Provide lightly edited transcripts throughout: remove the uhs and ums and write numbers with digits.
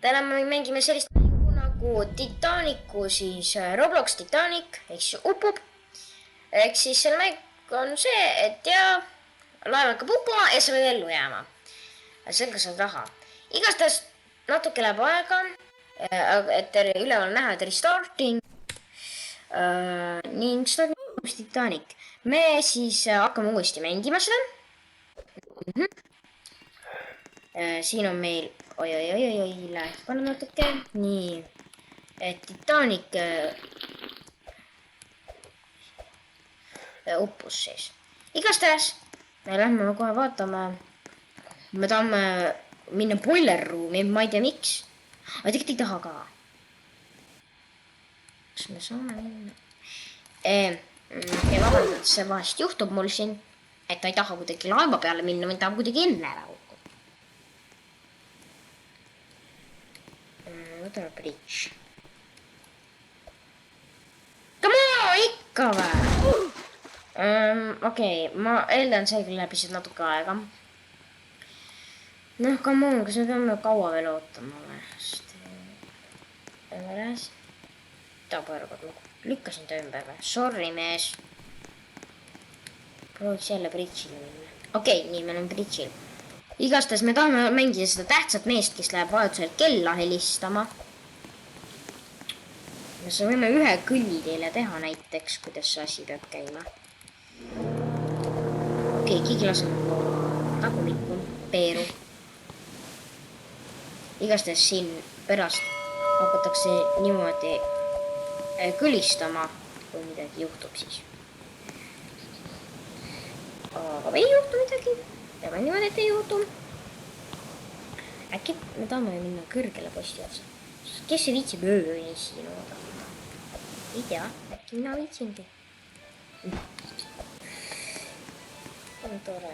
täna me mängime sellist mängu nagu Titanicu, siis Roblox Titanic ehk siis upub. Ehk siis selle mäng on see, et laev hakkab uppuma ja sa pead ellu jääma. Sellega saad raha. Igastahes natuke läheb aega, et üleval näha, et restarting ning start Roblox Titanic. Me siis hakkame uuesti mängima seda. Siin on meil läheb panna natuke. Nii, et Titanic uppus siis. Igastahes me lähme kohe vaatame. Me tahame minna boiler room'i, ma ei tea miks. Aga tegelikult ei taha ka. Kas me saame minna? Ja vabandust, see vahest juhtub mul siin, et ta ei taha kuidagi laeva peale minna, või tahab kuidagi enne ära kukkuda. Võtame bridge. Come on, ikka või? Okei, ma eeldan selge läbi siis natuke aega. Noh, come on, kas me peame kaua veel ootama või? Lükkasin ta ümber või? Sorry, mees. Prooviks jälle bridge'ile minna. Okei, nii, me oleme bridge'il. Igastahes me tahame mängida seda tähtsat meest, kes läheb vajadusel kella helistama. Me võime ühe kõlli teile teha näiteks, kuidas see asi peab käima. Okei, keegi laseb tagumikku, peeru. Igastahes siin pärast hakatakse niimoodi kõlistama, kui midagi juhtub siis. Aga ei juhtu midagi. Peame niimoodi, et ei juhtu. Äkki me tahame minna kõrgele posti otsa. Kes see viitsib ööni siin oodata? Ei tea, äkki mina viitsingi. On tore.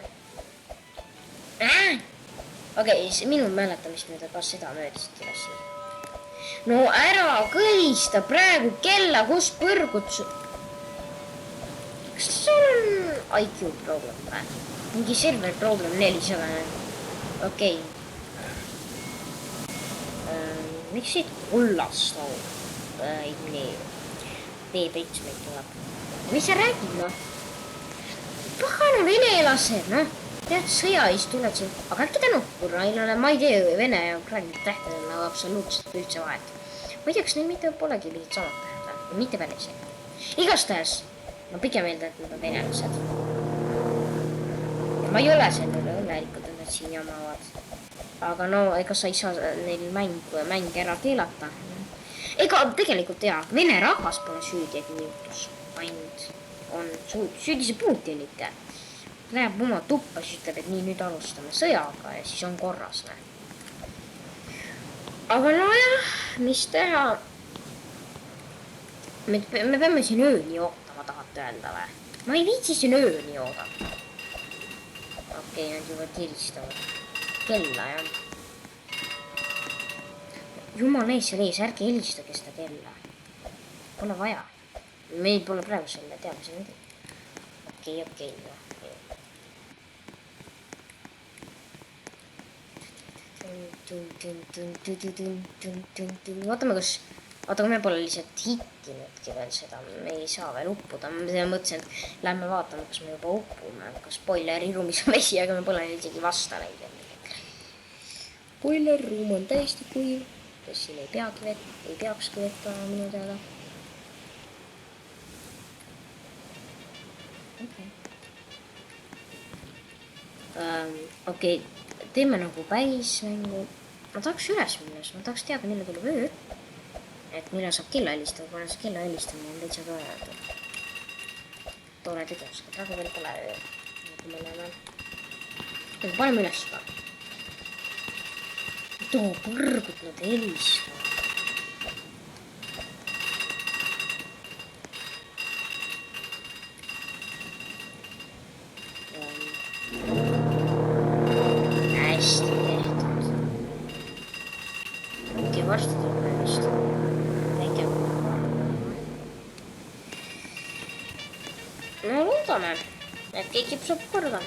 Okei, minu mäletamist mööda kas seda möödisid üles. No ära kõlista praegu kella, kus põrgud su... Kas sul on IQ problem või? Mingi server problem 400. Okei. Miks siit kullast on? Nii. B7 meil tuleb. Mis sa räägid, noh? Pahane venelased, noh. Tead, sõjais tuled siin. Aga äkki tänu Ukrainale, ma ei tea, Vene ja Ukraina tähtedel nagu absoluutselt üldse vahet. Ma ei tea, kas neil mitte polegi lihtsalt samad tähed, mitte välised. Igastahes, ma pigem eeldan, et nad on venelased. Ja ma ei ole selle üle õnnelikult, et nad siin jamavad. Aga no, ega sa ei saa neil mäng ära keelata. Ega tegelikult jaa, Vene rahvas pole süüdi, et nii juhtus. Ainult on süüdi see Putinite. Läheb oma tuppa, siis ütleb, et nii nüüd alustame sõjaga ja siis on korras. Aga no jah, mis teha? Me peame siin ööni ootama, tahate öelda või? Ma ei viitsi siin ööni oodata. Okei, nad juba tiristavad. Kella, jah. Jumal ees, ärge helistage seda kella. Pole vaja. Meil pole praegu selle teadmise midagi. Okei. Vaatame, kui me pole lihtsalt hittinudki veel seda, me ei saa veel uppuda. Ma mõtlesin, et lähme vaatame, kas me juba uppume, kas boileri ruumis on vesi, aga me pole isegi vasta näinud. Boiler ruum on täiesti kuiv, kes siin ei peakski vett olema minu teada. Okei. Teeme nagu päismängu. Ma tahaks üles minnes, ma tahaks teada, mille tuleb öö. Et millal saab kella helistada, kuna see kella helistamine on täitsa tore. Tore tegevus, aga praegu veel pole öö. Nagu me näeme. Aga paneme üles ka. Too põrgud nad helistavad. Varsti tuleb vist. Väike. No loodame, et keegi saab korda.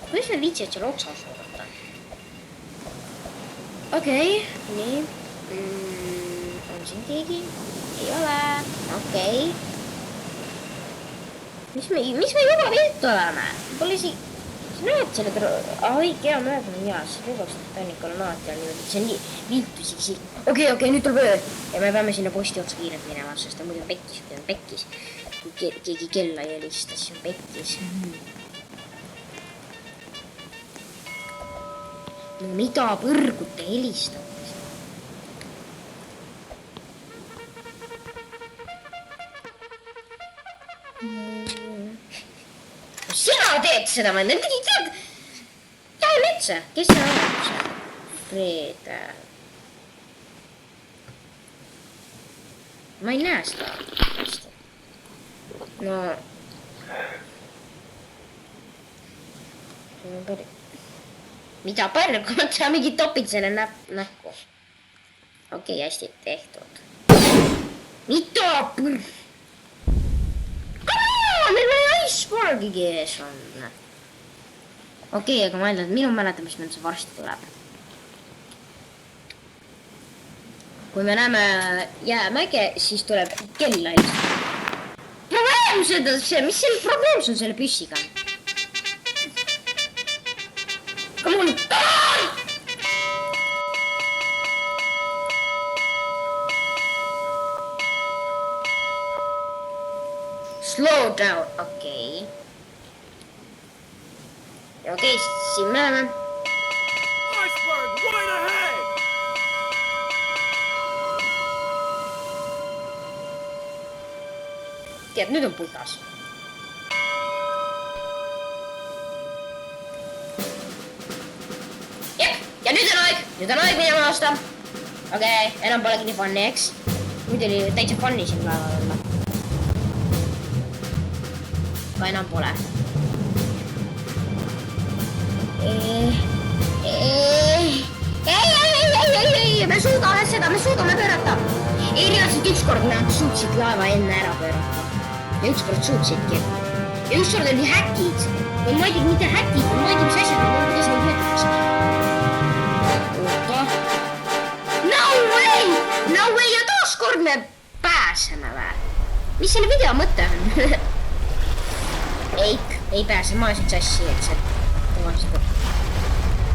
Kuidas me viitsid seal otsas oodata? Okei, nii. On siin keegi? Ei ole. Okei. Mis me juba viltu oleme? Pole sa näed selle kõik hea mööda on hea, siis lõpuks Titanicul on alati on niimoodi, see on nii viltusi. Okei, nüüd tuleb öö. Ja me peame sinna posti otsa kiirelt minema, sest ta muidu pekkis. Kui keegi kella ei helista, siis on pekkis. No mida põrgute helistab? Sina teed seda, ma tead. Lähe metsa, kes see on? Fred. Ma ei näe seda. No. Mida põrgud, sa mingi topid selle näkku. Okei, hästi tehtud. Mida põrg? Meil on Icebergi kees on. Okei, aga ma eeldan, et minu mäletamist meil see varsti tuleb. Kui me näeme jäämäge, siis tuleb kella helistada. Probleem seda, mis selle probleem on selle püssiga? Come on! Slow down, okei. Okei, siin me oleme. Iceberg, right ahead! Tead, nüüd on puigas. Jep, ja nüüd on aeg minema aasta. Okei, enam polegi nii funny, eks? Nüüd oli täitsa funny siin laeval olla. Ka enam pole. Ei, me suudame seda, me suudame pöörata. Ei, reaalselt ükskord nad suutsid laeva enne ära pöörata. Ja ükskord suutsidki. Ja ükskord oli häkid. Või ma ei tea, mitte häkid, ma ei tea, mis asjad, kuidas neid võetakse. Oota. No way, ja taaskord me pääseme või? Mis selle video mõte on? Ei pääse, ma ajasin sassi, et see tavaliselt.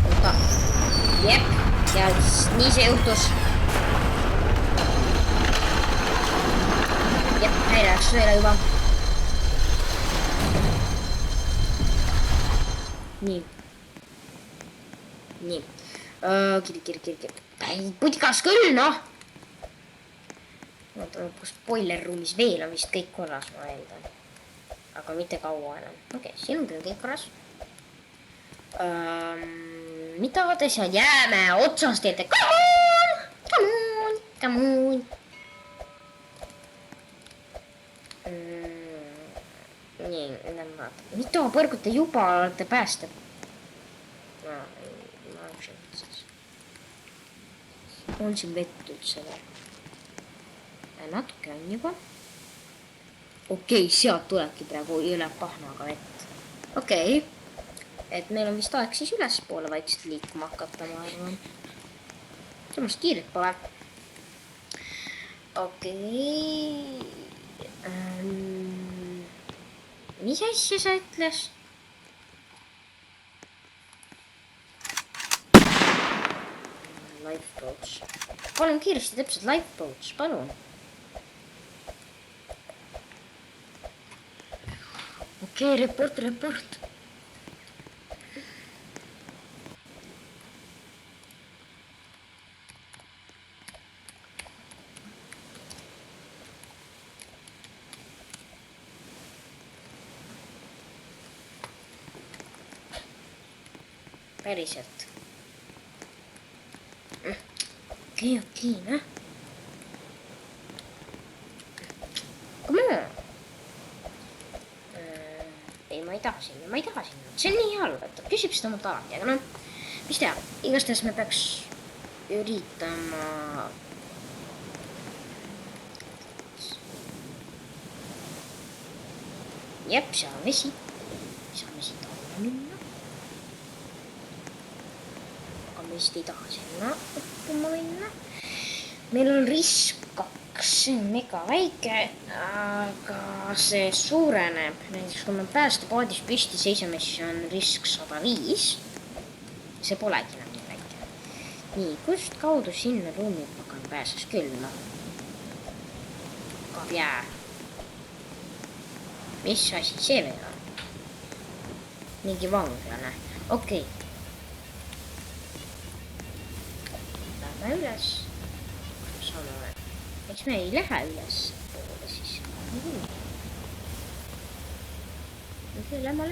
Oota. Jep, ja nii see juhtus. Jep, häire läks sööle juba. Nii. Kiri. Putkas küll, noh. Kus spoiler-ruumis veel on vist kõik korras, ma eeldan. Aga mitte kaua enam. Okei, siin on küll kõik korras. Mida te seal jääme otsas teete? Come on. Nii, mida põrgute juba olete päästjad? On siin vett üldse või? Natuke on juba. Okei, sealt tulebki praegu üle pahnaga vett. Okei. Et meil on vist aeg siis ülespoole vaikselt liikuma hakata, ma arvan. Samas kiiret pole. Okei. Mis asja sa ütles? Lifeboats. Palun kiiresti täpselt lifeboats, palun. Okei, report. Päriselt. Okei, noh. Come on. Ei, ma ei taha sinna. See on nii halb, et ta küsib seda omalt alati, aga noh, mis teha, igastahes me peaks üritama. Jep, seal on vesi. Saame siit alla minna. Aga vist ei taha sinna õppima minna. meil on risk 2, see on mega väike, aga see suureneb. näiteks kui me päästepaadis püsti seisame, siis on risk 105. see polegi enam nii väike. nii, kust kaudu sinna ruumipagan pääses küll, noh. kaob jää. mis asi see veel on? mingi vanglane, okei. Lähme üles. saame, eks me ei lähe üles poole siis. Lähme.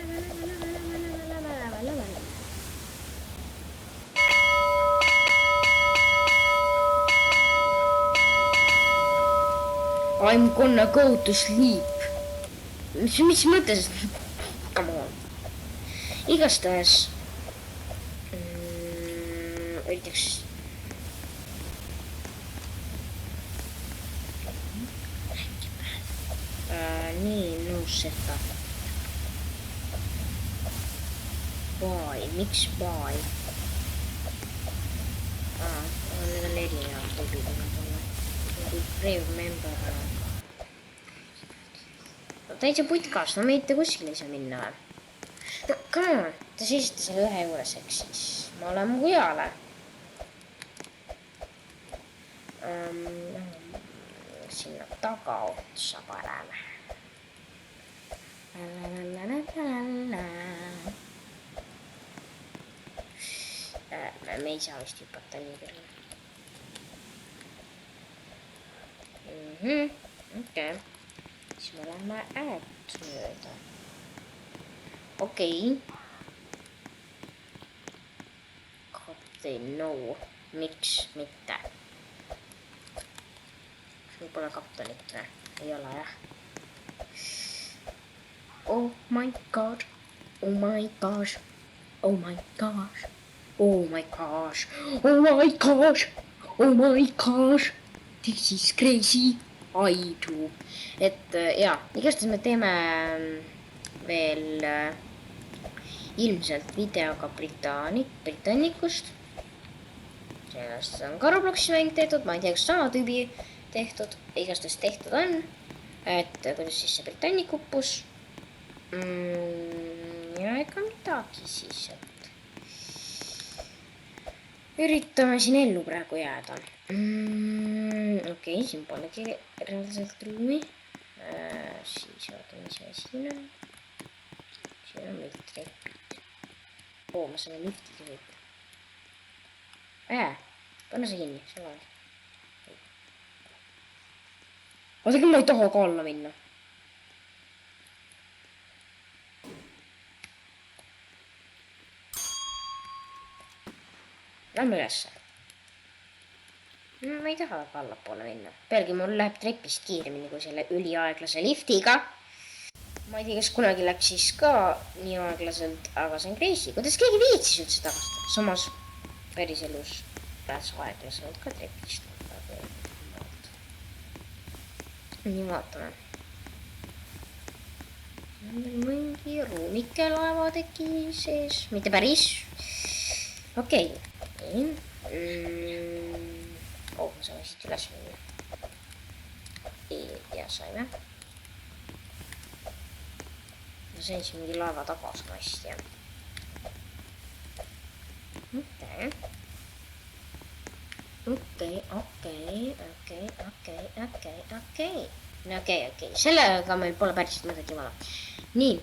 I'm gonna go to sleep. mis mõttes? Come on. igastahes üritaks nii nõus seda. Bye, miks bye? Need on erinevad tubid, brave member. täitsa putkas, no me mitte kuskile ei saa minna või? no come on, te seisite selle ühe juures, eks siis ma olen mujale. sinna tagaotsa paneme. me ei saa vist hüpata nii kõrgele. okei. siis me lähme äärt mööda. okei. kapten, no, miks mitte? sul pole kaptenit või? ei ole jah. Oh my god, oh my gosh, oh my gosh, oh my gosh, oh my gosh, oh my gosh, this is crazy, I do. et jaa, igastahes me teeme veel ilmselt videoga Britannicust. sellest on ka Robloxi mäng tehtud, ma ei tea, kas sama tüübi tehtud, igastahes tehtud on. et kuidas siis see Britannic uppus. ja ega midagi siis, et üritame siin ellu praegu jääda. okei, siin polegi reaalselt ruumi. siis vaatame, mis meil siin on. siin on meil trepid. ma saan liftiga sõita. pane see kinni, see laev. oota, küll ma ei taha ka alla minna. Lähme ülesse. ma ei taha ka allapoole minna. pealegi mul läheb trepist kiiremini kui selle üliaeglase liftiga. ma ei tea, kas kunagi läks siis ka nii aeglaselt, aga see on crazy. kuidas keegi viitsis üldse tagastada? samas päriselus pääs aeglaselt ka trepist. nii, vaatame. mingi ruumike laevateki sees, mitte päris. okei. ma saame siit üles minna. ja saime. ma sain siin mingi laeva tagaskast ja. okei. sellega meil pole päriselt midagi vaja. nii,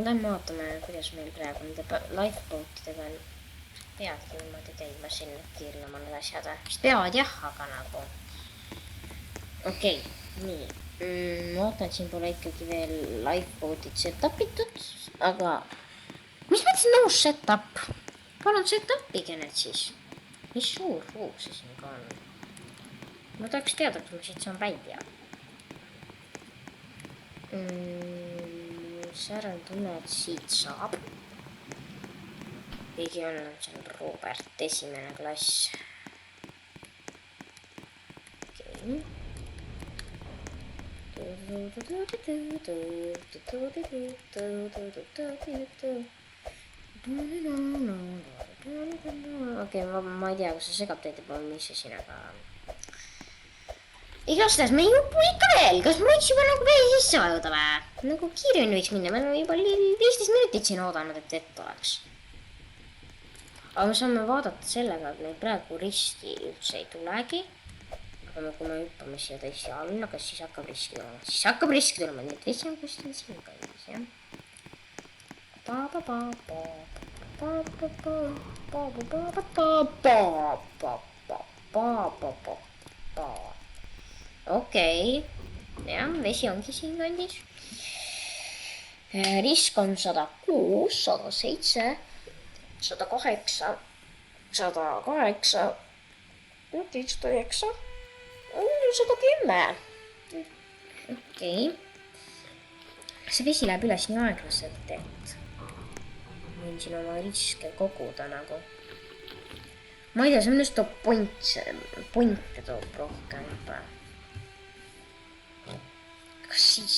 lähme vaatame, kuidas meil praegu nende lifeboatidega on. peadki niimoodi käima sinna kiirlema need asjad. vist peavad jah, aga nagu. okei, nii. ma ootan, et siin pole ikkagi veel lifeboatid set-up itud, aga mis mõttes nõus set-up? palun set-upige need siis. mis suur ruum see siin ka on? ma tahaks teada, kas ma siit saan välja. sääran tunne, et siit saab. keegi on seal Robert, 1. klass. okei. okei, ma ei tea, kas see segab teid juba, mis see siin, aga... Igastahes, me ei jupu ikka veel, kas ma võiks juba nagu veel sisse vajuda või? Nagu kiiremini võiks minna, me oleme juba 15 minutit siin oodanud, et oleks. Aga me saame vaadata sellega, et meil praegu riski üldse ei tulegi. Aga kui me hüppame siia tõesti alla, kas siis hakkab riski tulema? Siis hakkab riski tulema, nii et vesi on kuskil siin kandis, jah. Okei, jah, vesi ongi siin kandis. Risk on 106, 107, 108, 108, 109, 110. Okei. See vesi läheb üles nii aeglaselt, et võin siin oma riske koguda nagu. Ma ei tea, see on just toob pointe toob rohkem. Kas siis?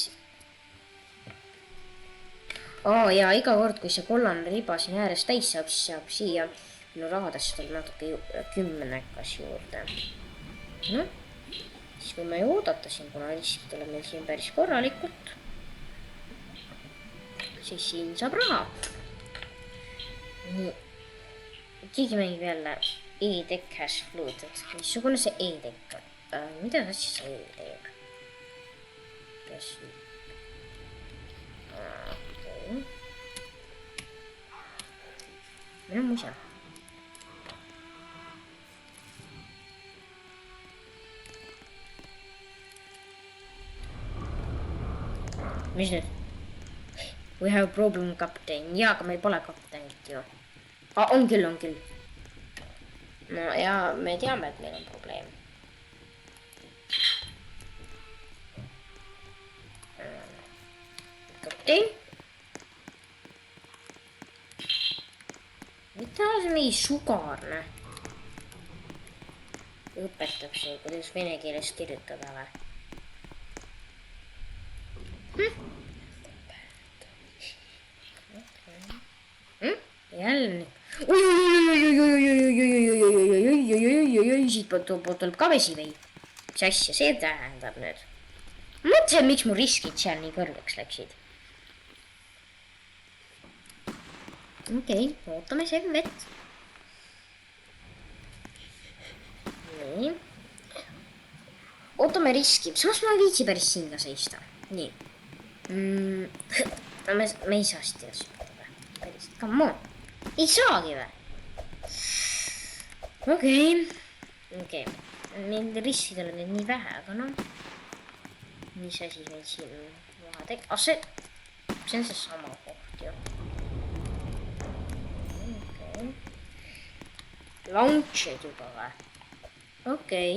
Ja iga kord, kui see kollane riba siin ääres täis saab, siis saab siia minu rahadesse tuleb natuke 10 juurde. No, siis võime ju oodata siin, kuna risk tuleb meil siin päris korralikult. Siis siin saab raha. Nii. Keegi mängib jälle E-deck has flooded. Missugune see E-deck on? Mida ta siis E teeb? Kes nüüd? Okei. Meil on musa. Mis nüüd? We have a problem, kapten. Jaa, aga meil pole kaptenit ju. On küll, on küll. No ja me teame, et meil on probleem. Kapten? Mida see mingi sugarne? Õpetab see, kuidas vene keeles kirjutada või? Jälle. Siit poolt tuleb ka vesi või? Mis asja see tähendab nüüd? Mõtlesin, miks mu riskid seal nii kõrgeks läksid. Okei, ootame see vett. Nii. Ootame riski. Samas ma viitsi päris siin ka seista. Nii. Me ei saa seda süpatada. Päris, come on. Ei saagi või? Okei. Meil riskid on nüüd nii vähe, aga noh. Mis asi meil siin vahe teg... see on see sama koht ju. Okei. Launch'id juba või? Okei.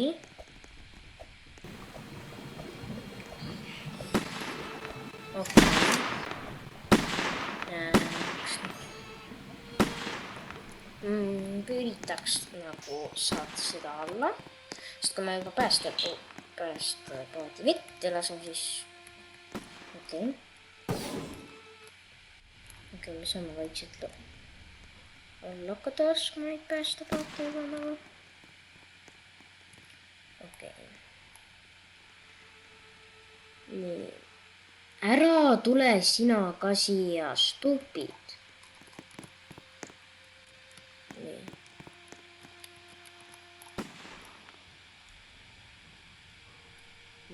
Üritaks nagu saada seda alla, sest kui me juba päästepaati vett laseme, siis okei, me saame vaikselt olla ka taskuma neid päästepaati juba nagu. Nii. Ära tule sina ka siia, stupid.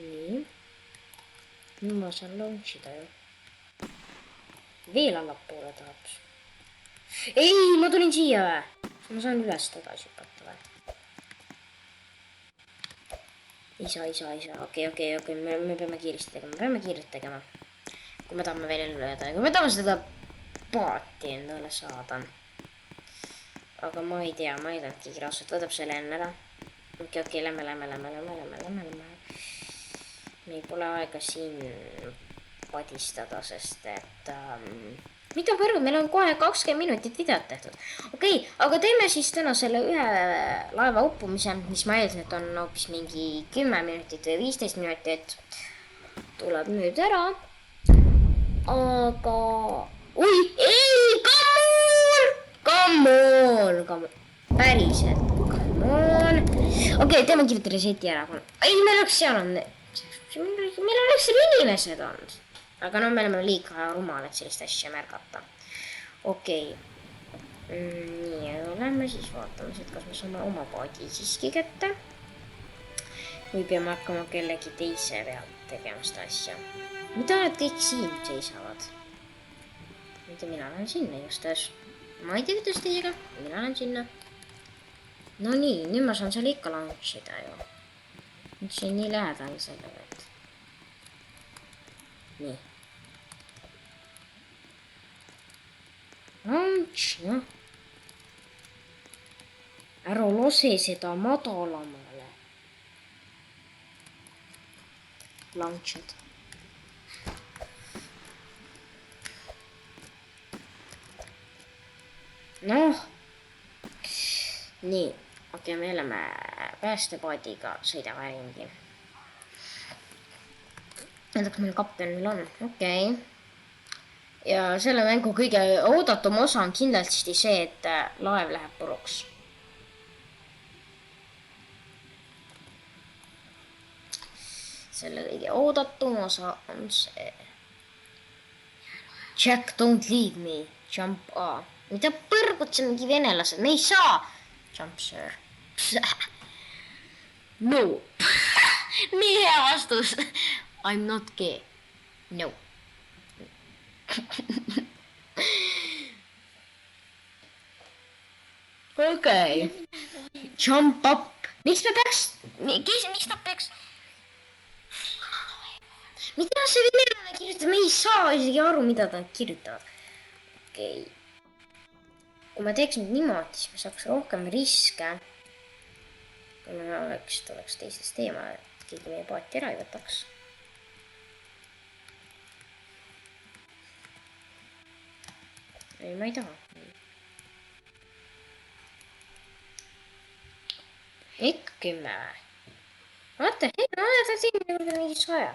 Nii. Nüüd ma saan launchida ju. Veel allapoole tahab. Ei, ma tulin siia või? Ma saan üles tagasi hüpata või? Ei saa. Okei. Me peame kiiresti tegema. Kui me tahame veel ellu jääda ja kui me tahame seda paati endale saada. Aga ma ei tea, ma ei tahtnud keegi raudselt võtab selle enne ära. Okei, lähme. Meil pole aega siin padistada, sest et... mida võrgu, meil on kohe 20 minutit videot tehtud. Okei, aga teeme siis täna selle ühe laeva uppumise, mis ma eeldan, et on hoopis mingi 10 minutit või 15 minutit. Tuleb nüüd ära. Aga... Ui, ei, come on! päriselt. Okei, teeme kiirelt reseti ära. Ei, meil oleks seal on... Meil oleks seal inimesed olnud. Aga no me oleme liiga rumal, et sellist asja märgata. Okei. Nii, lähme siis vaatame, kas me saame oma paadi siiski kätte. Või peame hakkama kellegi teise pealt tegema seda asja. Mida nad kõik siin seisavad? Mina lähen sinna justas. Ma ei tea, kuidas teiega. Mina lähen sinna. No nii, nüüd ma saan seal ikka launchida ju. Nüüd see nii lähedal sellega, et... Nii. Launch, noh. Ära lase seda madalamale. Launchid. Noh. Nii. Okei, me oleme päästepaadiga sõidame ringi. Näiteks meil kapten meil on. Okei. Ja selle mängu kõige oodatum osa on kindlasti see, et laev läheb puruks. Selle kõige oodatum osa on see. Jack, don't leave me. Jump A. Mida põrgud see mingi venelased? Me ei saa. Jump, sir. No. Nii hea vastus. I'm not gay. No. Okei. Jump up. Miks ta peaks... Miks ta peaks... Mida see venelane kirjutab? Me ei saa isegi aru, mida ta kirjutavad. Okei. Kui ma teeks nüüd niimoodi, siis me saaks rohkem riske. Kui me oleks teisest teema, et keegi meie paati ära ei võtaks. Ei, ma ei taha. Ikka 10. Vaata, hei, ma olen siin mingi 100.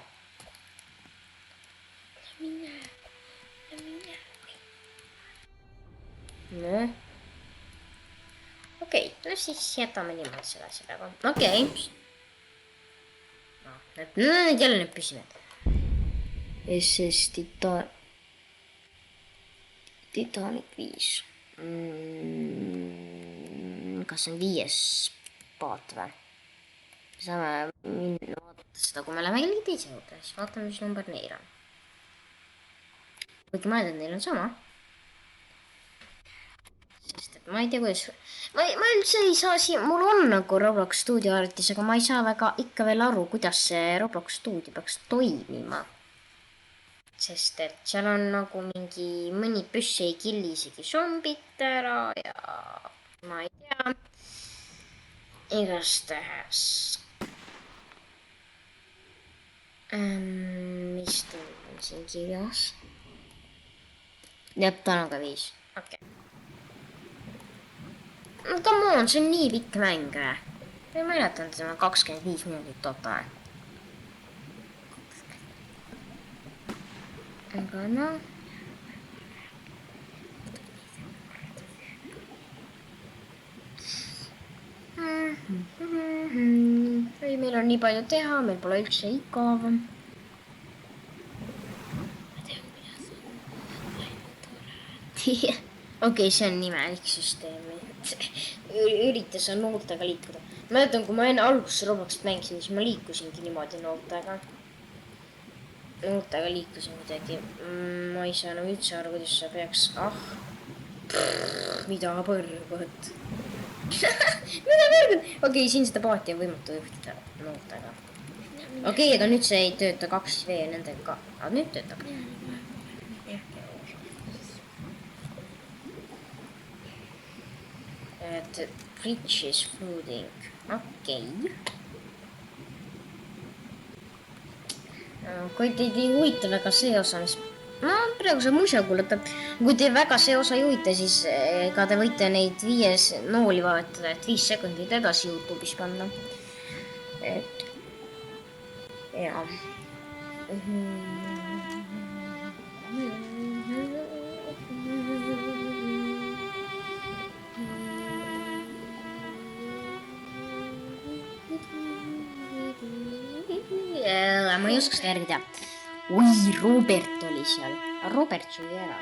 No. Okei, no siis jätame niimoodi seda sellega. Okei. No, jälle need püsivad. SS Titanic 5. Kas see on 5. paat või? Saame minna vaadata seda, kui me läheme kellegi teise juurde, siis vaatame, mis number neil on. Kuigi ma eeldan, neil on sama. Sest et ma ei tea, kuidas... Ma üldse ei saa siin... Mul on nagu Roblox Studio arvutis, aga ma ei saa väga ikka veel aru, kuidas see Roblox Studio peaks toimima. Sest et seal on nagu mingi... Mõni püss ei killi isegi zombit ära ja... Ma ei tea. Igastahes. Mis ta on siin kirjas? Jep, ta on ka 5. Okei. Come on, see on nii pikk mäng. Ma ei mäletan, et see on 25 minutit total. Aga no... Ei, meil on nii palju teha, meil pole üldse igav. Okei, see on imelik süsteem. Ürita sa nooltega liikuda. Mäletan, kui ma enne alguses Robloxit mängisin, siis ma liikusingi niimoodi nooltega. Nooltega liikusin midagi. Ma ei saa enam üldse aru, kuidas sa peaks... Mida põrgut. Mida põrgut? Okei, siin seda paati on võimatu juhtida nooltega. Okei, aga nüüd see ei tööta 2V nendega ka. Aga nüüd töötab. The bridge is floating. Okei. Kui teid ei huvita väga see osa, mis... No, praegu see musea kuulutab. Kui teid väga see osa ei huvita, siis ka te võite neid 5 nooli vahetada, et 5 sekundit edasi YouTube'is panna. Et... Jaa. peale, ma ei oska seda järgi teha. oi, Robert oli seal. Robert suri ära.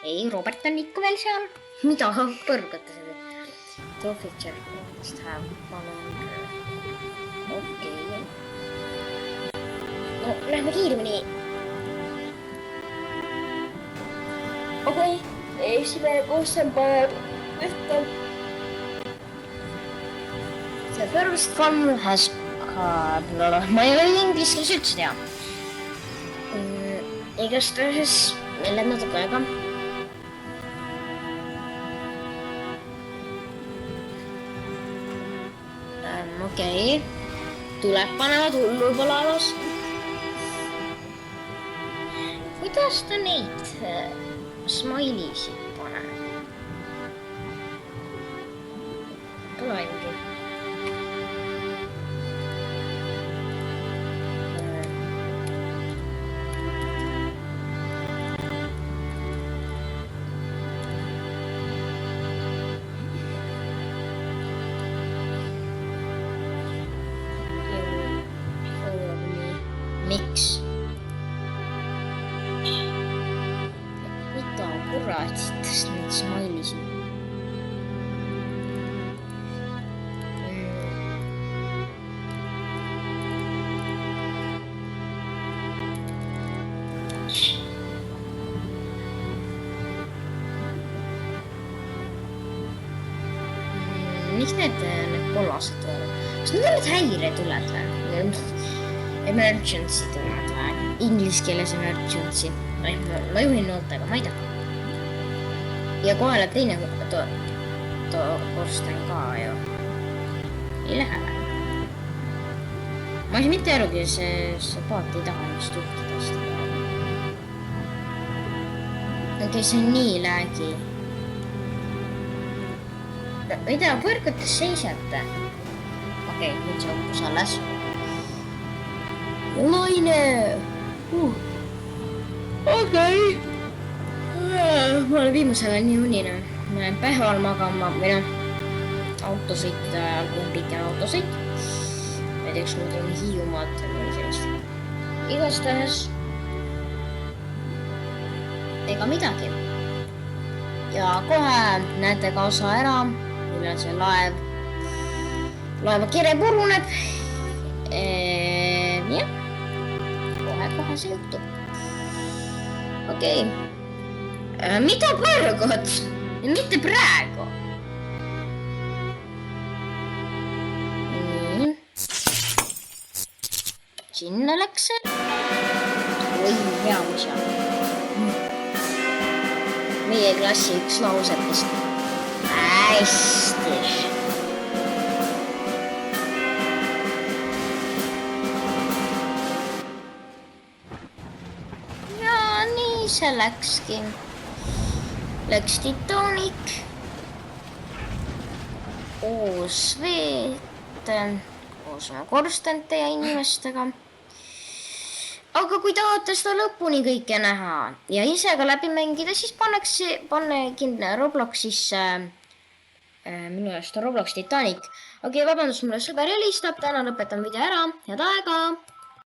ei, Robert on ikka veel seal. mida põrgata seda? Trophy check must have fallen. okei. no, lähme kiiremini. okei, esimene koostöö paneb ühte. The first one has ma ei ole inglise keeles üldse tea. igastahes meil läheb natuke aega. okei. tuleb panevad hullu juba laevas. kuidas ta neid smile'isid paneb? pole mingi. miks? mida kuratitest neid smile'isid? miks need kollased tulevad? kas need on need häiretuled või? Emergency tulevad või? Inglise keeles emergency. ma juhin nooltega, ma ei taha. ja kohe läheb teine korsten ka ju. ei lähe. ma ei saa mitte aru, kuidas see paat ei taha ennast juhtida seda. okei, see on nii läägi. mida põrgates seisate? okei, nüüd see uppus alles. Laine! okei. ma olen viimasel ajal nii unine. ma lähen päeval magama või noh, autosõitide ajal, kui on pikem autosõit. näiteks mul tuleb Hiiumaad või sellist. igastahes ega midagi. ja kohe näete ka osa ära, millal see laeva kere puruneb. jah. kohe see juhtub. okei. mida põrgud? mitte praegu. nii. sinna läks see. oi, hea musa. meie klassi üks lausetest. hästi. see läkski. Läks Titanic. koos veed, koos oma korstente ja inimestega. aga kui tahate seda lõpuni kõike näha ja ise ka läbi mängida, siis panne kindla Robloxisse. minu jaoks on Roblox Titanic. okei, vabandust, mulle sõber helistab, täna lõpetan video ära. head aega!